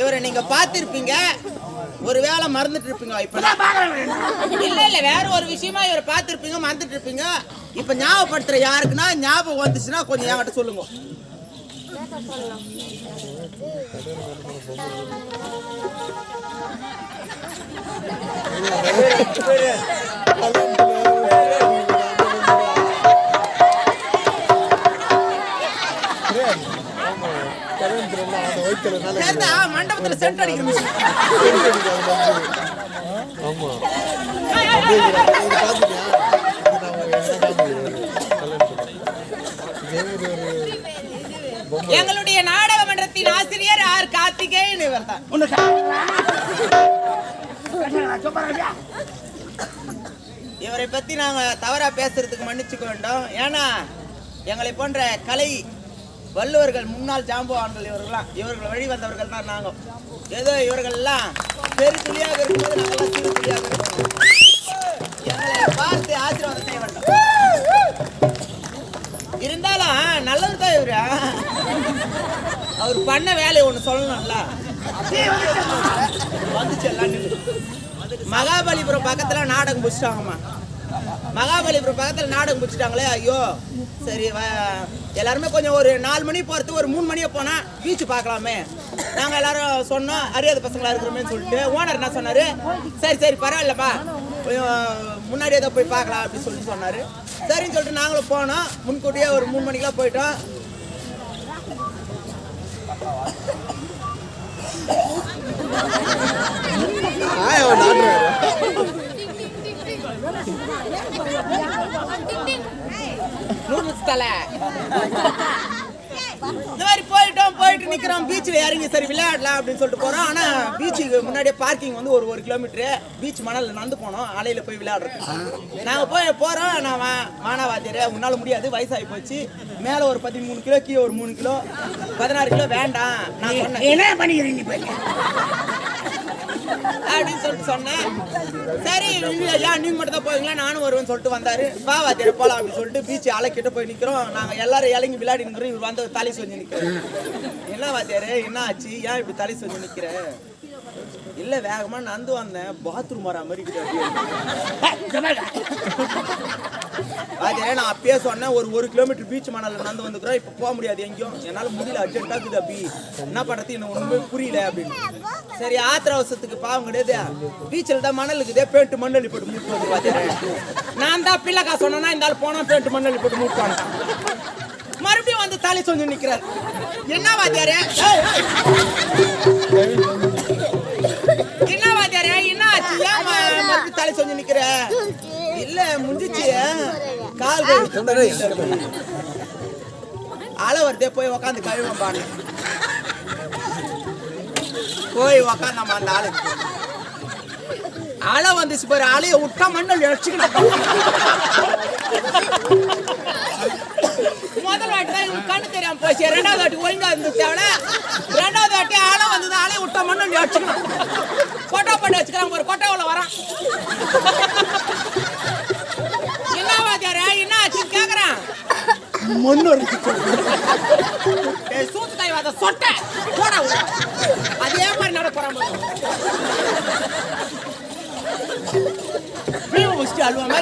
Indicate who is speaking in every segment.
Speaker 1: இவரை நீங்க பார்த்திருப்பீங்க, ஒரு வேளை மறந்துட்டு இருப்பீங்க. இப்ப இல்ல வேற ஒரு விஷயமா இவரை பார்த்திருப்பீங்க, மறந்துட்டு இருப்பீங்க. இப்ப ஞாபகப்படுத்துற யாருக்குன்னா ஞாபகம் வந்துச்சுன்னா கொஞ்சம் என்கிட்ட சொல்லுங்க. மண்டபத்துல சென்ட் அடிக்கிற எங்களுடைய நாடக மன்றத்தின் ஆசிரியர் ஆர் கார்த்திகேயன் இவர்தான். இவரை பத்தி நாங்க தவறா பேசுறதுக்கு மன்னிச்சுக்க வேண்டும். ஏன்னா எங்களை போன்ற கலை வள்ளுவர்கள், முன்னாள் ஜாம்பவான்கள் இவர்கள் வழி வந்தவர்கள் தான் நாங்க. ஏதோ இவர்கள் எல்லாம் பெரு துளியாக இருக்கும்போது நாங்கெல்லாம் சிறு துளியாக இருக்கோம். எங்களை பார்த்து ஆசீர்வாதம் செய்ய வேண்டும். இருந்தாலும் நல்லது தான் இவரு. அவர் பண்ண வேலையை ஒண்ணு சொல்லணும்ல. வந்துச்சு மகாபலிபுரம் பக்கத்துல நாடகம் பிடிச்சிட்டாங்கம்மா. மகாபலிபுரம் பக்கத்துல நாடகம் பிடிச்சிட்டாங்களே. ஐயோ சரி, எல்லாருமே கொஞ்சம் ஒரு 4 மணி போறதுக்கு ஒரு 3 மணியே போனா பீச்சு பார்க்கலாமே. நாங்க எல்லாரும் சொன்னோம், அறியாத பசங்களா இருக்கிறோமேன்னு சொல்லிட்டு ஓனர் என்ன சொன்னாரு, சரி பரவாயில்லப்பா முன்னாடியே தான் போய் பார்க்கலாம் அப்படின்னு சொல்லி சொன்னாரு. சரின்னு சொல்லிட்டு நாங்களும் போனோம். முன்கூட்டியே ஒரு 3 மணிக்கெல்லாம் போயிட்டோம். இந்த மாதிரி போயிட்டு நிக்கிறோம். பீச்சில் இறங்கி சரி விளையாடலாம் அப்படின்னு சொல்லிட்டு போறோம். ஆனா பீச்சுக்கு முன்னாடியே பார்க்கிங் வந்து ஒரு 1 கிலோமீட்டரு. பீச் மணல் நடந்து போனோம், அலையில போய் விளையாடுறோம். நாங்க போறோம். நான் மானாவாத்தியரே உன்னால முடியாது, வயசாகி போச்சு, மேல ஒரு 13 கிலோ, கீழே ஒரு 3 கிலோ, 16 கிலோ வேண்டாம் நான் சொன்னேன். என்ன பண்ணிக்கிறீங்க அப்படின்னு சொல்லிட்டு சொன்னேன். சரி இல்லையா நீங்க மட்டும் தான் போவீங்களா, நானும் வருவேன்னு சொல்லிட்டு வந்தாரு. வாத்தியார போலாம் அப்படின்னு சொல்லிட்டு பீச் அலைக்கிட்ட போய் நிக்கிறோம். நாங்க எல்லாரும் இறங்கி விளையாடி நிக்கிறோம். இவர் வந்து தலை சொஞ்சு நிக்கிறேன். என்ன வாத்தியாரு என்ன ஆச்சு, ஏன் இப்படி தலை சொஞ்சு நிக்கிற? இல்ல வேகமா நந்து வந்தேன், பாத்ரூம் வர மாதிரி வாத்தியாரே நான் அப்பயே சொன்னேன், ஒரு 1 கிலோமீட்டர் பீச் மணல்ல நடந்து வந்துக்கிறோம், இப்ப போக முடியாது எங்கேயும், என்னால முடியல, அர்ஜென்டா இருக்குது அப்படி, என்ன பண்றது எனக்கு ஒண்ணுமே புரியல அப்படின்னு. சரி ஆத்திர அவசரத்துக்கு பாவம் கிடையாது, பீச்சில் தான் மணல் இருக்குதே, பேண்ட் மண்ணலி போட்டு மூட்டு வந்து வாத்தியாரே. நான் தான் பிள்ளைக்கா சொன்னா இந்த ஆள் போனா பேண்ட் மண்ணலி போட்டு மூட்டுவாங்க. மறுபடியும் வந்து தலை சொஞ்சு நிக்கிறார். என்ன வாத்தியாரே என்ன வாத்தியாரே என்ன ஆச்சு, ஏன் மறுபடியும் தலை சொஞ்சு நிக்கிற? இல்ல முடிஞ்சிச்சு, கால் அலை வருதே, போய் உக்காந்து கழுவம் பாரு. போய் உக்காந்தாமா அந்த ஆளுக்கு அலை வந்துச்சு பாரு. அலைய விட்டா மண்ணல் இழைச்சிக்கணும். முதல் வாட்டி தான் கண்ணு தெரியாம போச்சு, 2வது வாட்டி ஒழுங்கா இருந்து தேவை. 2வது வாட்டி அலை வந்தது, அலைய விட்டா மண்ணல் இழைச்சிக்கணும். கொட்டா பண்ணி வச்சுக்கிறாங்க ஒரு கொட்டாவுல வரான். என்ன வாத்தியாரே என்ன ஆச்சுன்னு கேக்குறான். மண்ணு சூத்து காய் வாத சொட்ட போட அதே மாதிரி நட போறாம அல்வா மாதிரி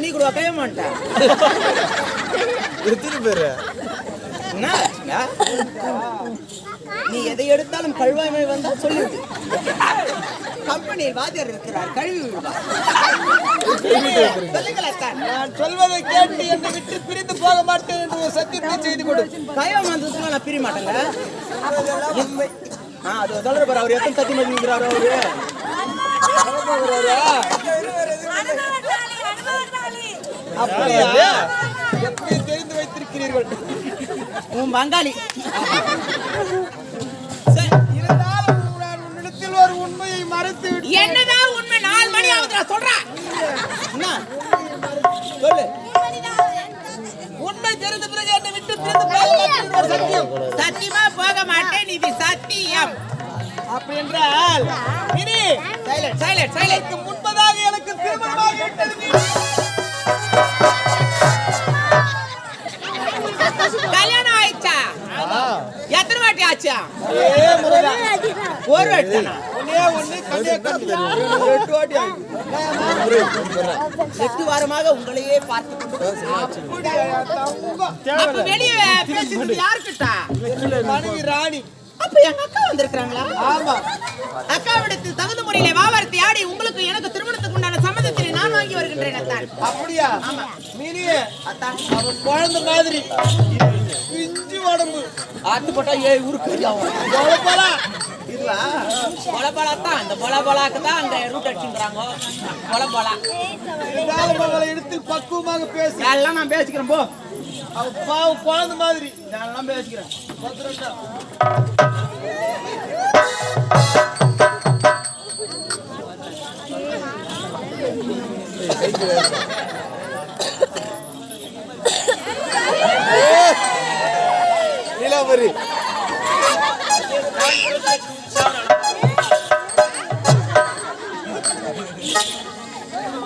Speaker 1: நீ கூட கைய மாட்டேன். நீ எதை எடுத்தாலும் கழுவாய்மை வந்தா சொல்லுது. கம்பெனியில் வாத்தியார் இருக்கிறார், கழுவி விடுவார். நான் சொல்வதை கேட்டு என்னை விட்டு பிரிந்து போக மாட்டேன் என்று சத்தியத்தை செய்து கொடு. கையம் வந்ததுன்னா நான் பிரிய மாட்டேங்க. அது சொல்ற பாரு, அவர் எத்தனை சத்தியம் பண்ணிக்கிறாரோ அவரு. அப்படியா எப்படி தெரிந்து வைத்திருக்கிறீர்கள்? உன் பங்காளி ஒரு உண்மையை மறைத்து என்னதான் உண்மை? 4 மணி ஆகுது சொல்றேன். என்ன சொல்லு. பிறந்த பிறகு என்னை விட்டு பிரிந்து போக மாட்டேன் ஒரு சத்தியம். சத்தியமா போக மாட்டேன், இது சத்தியம். அப்படி என்றால் இனி சைலண்ட் முன்பதாக எனக்கு திருமணமாகிவிட்டது. கல்யாணம் ஆயிடுச்சா? எத்தனை வாட்டி ஆச்சா? ஒரு வாட்டி. 8 வாரமாக உங்களையே பார்த்து வெளியே பேசுறது யாருக்கிட்ட? ராணி. அப்ப எங்க அக்கா வந்திருக்காங்களா? ஆமா. அக்காவிடத்தில் தகுந்த முறையிலே வாவாரத்தை ஆடி உங்களுக்கு எனக்கு திருமணத்துக்கு உண்டான சம்மதத்தை நான் வாங்கி வருகின்றேன் அத்தான். அப்படியா? ஆமா. மீனியே அத்தான் அவன் குழந்தை மாதிரி பிஞ்சு உடம்பு ஆட்டு போட்டா ஊருக்கு பொலபலா இதுவா? பொலபலா தான். அந்த பொலபலாக்கு தான் அங்க ரூட் அடிச்சுன்றாங்க. பொலபலா மகளை எடுத்து பக்குவமாக பேசு. எல்லாம் நான் பேசிக்கிறேன் போ. அவ பாவ குழந்தை மாதிரி நான் பேசிக்கிறேன். நீலாவரி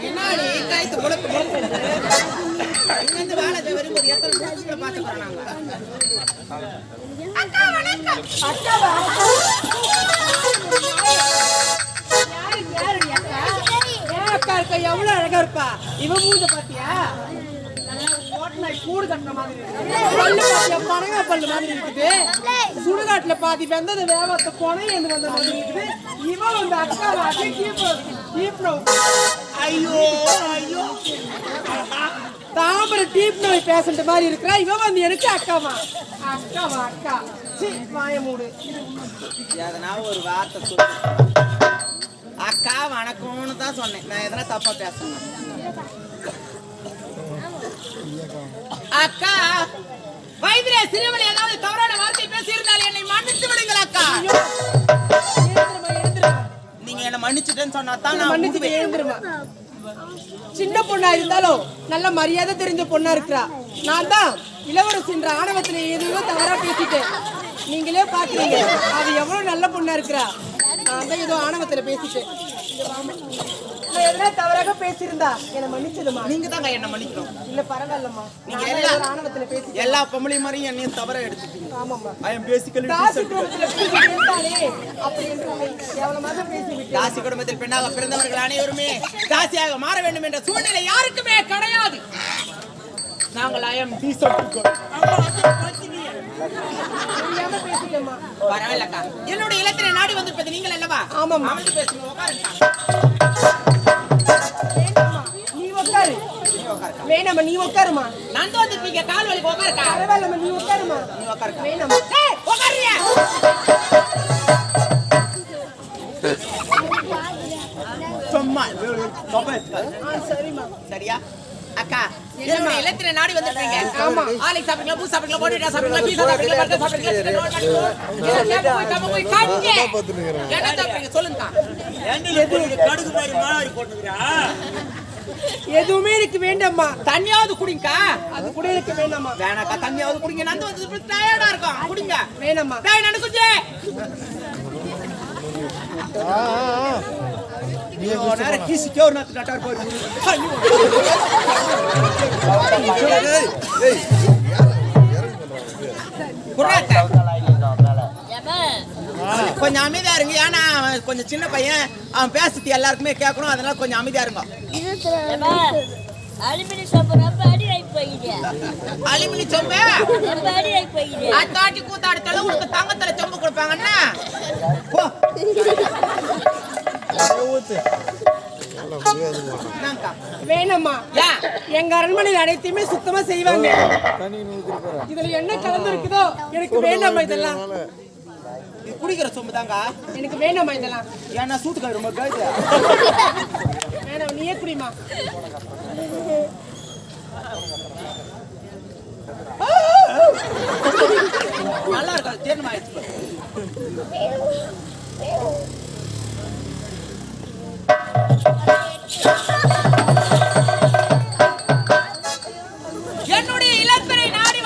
Speaker 1: பின்னாடி கைத்து முழக்கு இங்கிருந்து வேலை வரும்போது எத்தனை புதுசுகளை பார்த்து போறாங்க. அக்கா வணக்கம். அக்கா இருக்க எவ்வளவு அழகா இருப்பா. இவன் மூஞ்ச பாத்தியா? கூடு கட்டுற மாதிரி பனங்கா பல்லு மாதிரி இருக்குது. சுடுகாட்டுல பாதி வெந்தது வேவத்தை கொனை என்று வந்த மாதிரி இருக்குது. இவன் வந்து அக்கா ஐயோ ஐயோ தாமரை டீப் நோய் பேசண்ட் மாதிரி இருக்கிறா. இவன் வந்து எனக்கு அக்காவா அக்கா வாய மூடு. எதனா ஒரு வார்த்தை சொல்லு. அக்கா வணக்கம்னு தான் சொன்னேன். நான் எதனா தப்பா பேசுறேன்? அக்கா வைத்திரே சிறுவனை ஏதாவது தவறான வார்த்தை பேசியிருந்தால் என்னை மன்னித்து விடுங்கள் அக்கா. நீங்க என்ன மன்னிச்சுட்டேன்னு சொன்னா தான் நான் மன்னிச்சு எழுந்துருமா. சின்ன பொண்ணா இருந்தாலும் நல்ல மரியாதை தெரிஞ்ச பொண்ணா இருக்கிறா. நான் தான் இளவரசின்ற ஆணவத்துல எதுவோ தவறா பேசிட்டேன். நீங்களே பாக்குறீங்க அது எவ்வளவு நல்ல பொண்ணா இருக்கிறா. நான் தான் ஏதோ ஆணவத்துல பேசிட்டேன். எதனா தவறாக பேசியிருந்தா என்ன மன்னிச்சிடுமா. நீங்க தாங்க என்ன மன்னிக்கணும். இல்ல பரவாயில்லம்மா. நீங்க எல்லா ஆணவத்துல பேசி எல்லா பொம்பளை மாதிரியும் என்னையும் தவற எடுத்துட்டீங்க. ஆமாம்மா. ஐ அம் பேசிக்கலி தாசி குடும்பத்தில் பிறந்தாலே அப்படி என்று கேவலமாக பேசிவிட்டீங்க. தாசி குடும்பத்தில் பெண்ணாக பிறந்தவர்கள் அனைவருமே தாசியாக மாற வேண்டும் என்ற சூழ்நிலை யாருக்குமே கிடையாது. நாங்கள் ஐ அம் டீசர்ட் பரவாயில்லக்கா. என்னுடைய இல்லத்திலே நாடி வந்திருப்பது நீங்கள் அல்லவா? ஆமாம். அமர்ந்து பேசுங்க. உட்காருங்க. வேணாமா நீ உட்காருமா. நான் தான் வந்துட்டீங்க கால் வலி உட்காருக்கா. பரவாயில்லம்மா நீ உட்காருமா. நீ உட்காருக்கா. வேணாமா. ஏய் உட்காருறியா? சும்மா சரிமா. சரியா அக்கா? என்னோட இல்லத்திலே நாடி வந்திருக்கீங்க. ஆமா. ஆலை சாப்பிடுங்க, பூ சாப்பிடுங்க, போட்டா சாப்பிடுங்க, பீஸா சாப்பிடுங்க, பர்கர் சாப்பிடுங்க. என்ன சாப்பிடுங்க சொல்லுங்க. கடுகு மாதிரி மாறி போட்டுக்கிறா. எதுவுமே எனக்கு வேண்டாம்மா. தண்ணியாவது குடிங்க. அது கூட எனக்கு வேண்டாம்மா. வேணாக்கா தண்ணியாவது குடிங்க. நந்து வந்து டயர்டா இருக்கும். குடிங்க. வேணாம்மா. டேய் நண்டு குஞ்சே. நீ ஓனர கிசி கேர் நட் டட்டார் போய். ஏய் குறாக்கா. கொஞ்சம் அமைதியா இருங்க. ஏன்னா கொஞ்சம் சின்ன பையன் அவன் பேசுறது எல்லாருக்குமே கேட்கணும். அதனால கொஞ்சம் அமைதியா இருங்க. அலுமினி சொம்பு ரொம்ப அடி ஆகி போயிடுது. அலுமினி சொம்பு ரொம்ப அடி ஆகி போயிடுது. அத்தாட்டி கூத்தாடுத்தால உனக்கு தங்கத்துல சொம்பு கொடுப்பாங்கன்னா போ. வேணாம்மா. எங்க அரண்மனையில் அனைத்தையுமே சுத்தமா செய்வாங்க. இதுல என்ன கலந்து இருக்குதோ எனக்கு வேண்டாமா. இதெல்லாம் குடிக்கிற சொம்பு தாங்க. எனக்கு வேண்டாமா இதெல்லாம். ஏன்னா சூட்டுக்காரு ரொம்ப காய்து. வேணாம் நீயே குடிமா. நல்லா இருக்கா தேர்மா ஆயிடுச்சு. என்னுடைய இளப்பெரை நாடி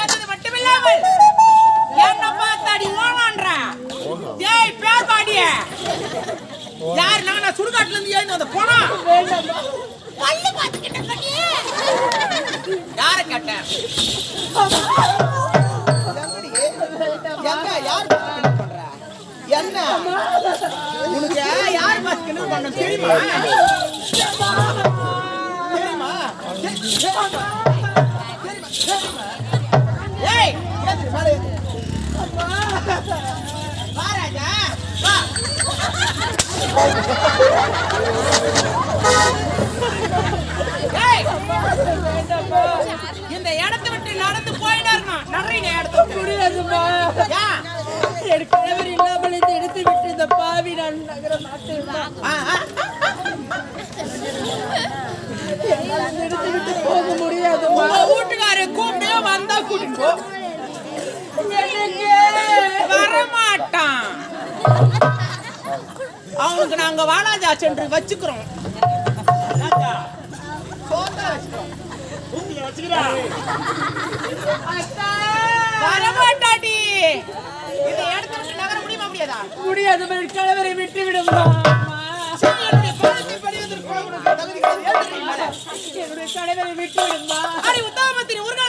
Speaker 1: யாரை கேட்டேன்? என்ன உனக்கு யார் பாஸ் கிண்டல் பண்ண தெரியுமா? தெரியுமா? ஏய் வா ராஜா வா. இந்த இடத்தை விட்டு நடந்து போயிட்டா இருக்கணும். நிறைய இடத்துக்கு
Speaker 2: முடியாதுமா. எனக்கு கிழவர் இல்லாமல் இந்த இடத்தை விட்டு இந்த பாவி நான் நகர மாட்டேன். இந்த இடத்தை விட்டு போக முடியாது.
Speaker 1: வீட்டுக்கார கூப்பிட்டு வந்தா கூட்டிட்டு வரமாட்டான். அவனுக்கு நாங்க வாலாஜா சென்று வச்சுக்கிறோம். வரமாட்டாடி. இந்த இடத்துல நகர முடியுமா? முடியாதா?
Speaker 2: முடியாது. கிழவரை விட்டு விடுமா.
Speaker 1: என்னுடைய
Speaker 2: தலைவரை விட்டு விடுமா.
Speaker 1: உத்தமத்தின் ஒரு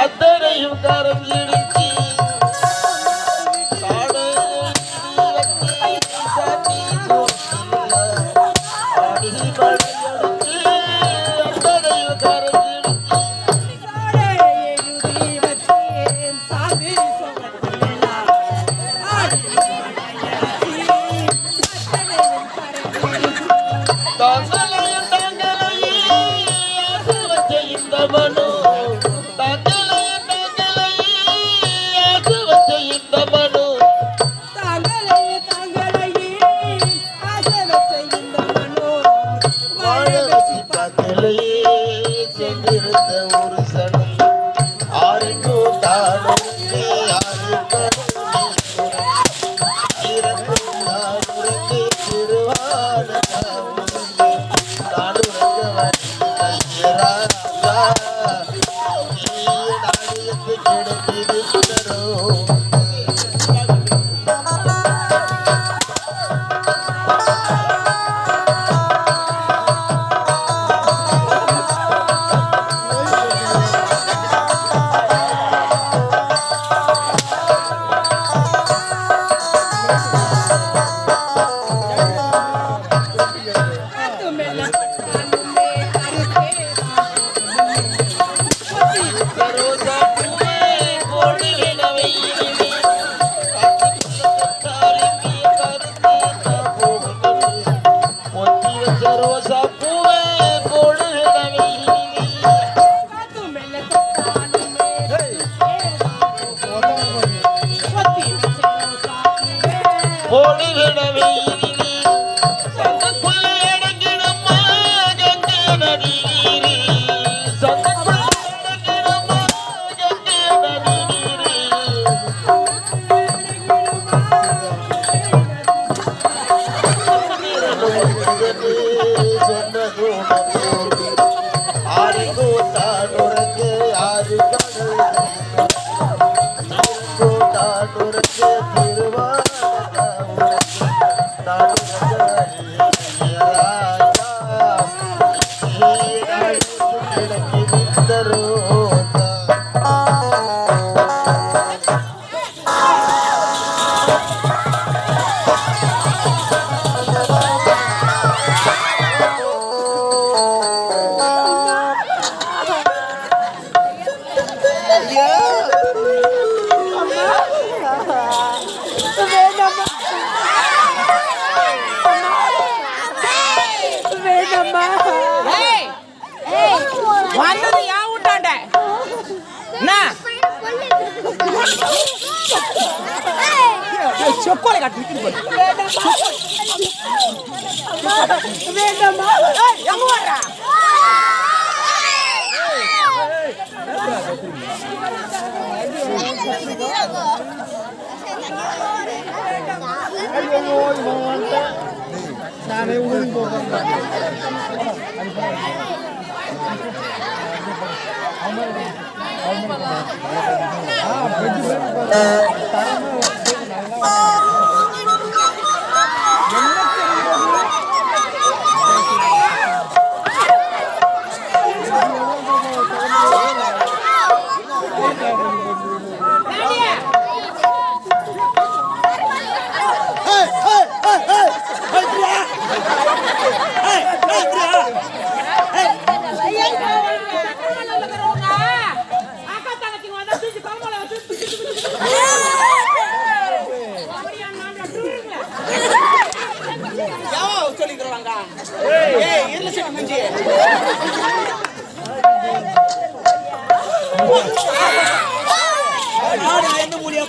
Speaker 3: அத்தனையும் கரம் இடிச்சி
Speaker 1: வந்தது யா விட்டாண்ட செக்கோலை காட்டு
Speaker 2: வேண்டாமா
Speaker 1: எங்க வர்றா
Speaker 4: நானே ஊருக்கு போகிறேன்
Speaker 1: சொல்லிக்கிறவாங்க இருள செடி மூஞ்சி என்ன மூலியா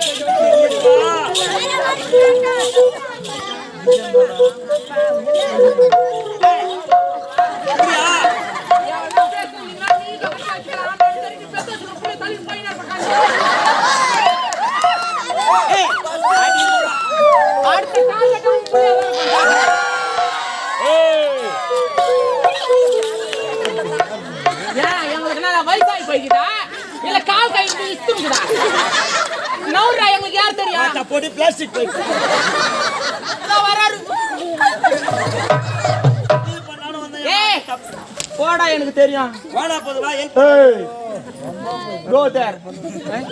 Speaker 2: வயசாகி போய்க்குதா இல்ல கால் கை இஸ்துக்குதா நவுறா எங்களுக்கு யார் தெரியும்
Speaker 4: போட்டு பிளாஸ்டிக் பைப்
Speaker 1: வராரு
Speaker 2: ஏய் போடா எனக்கு தெரியும்
Speaker 1: வாடா போதுவா
Speaker 2: கோ தேர்
Speaker 4: சொல்றேன்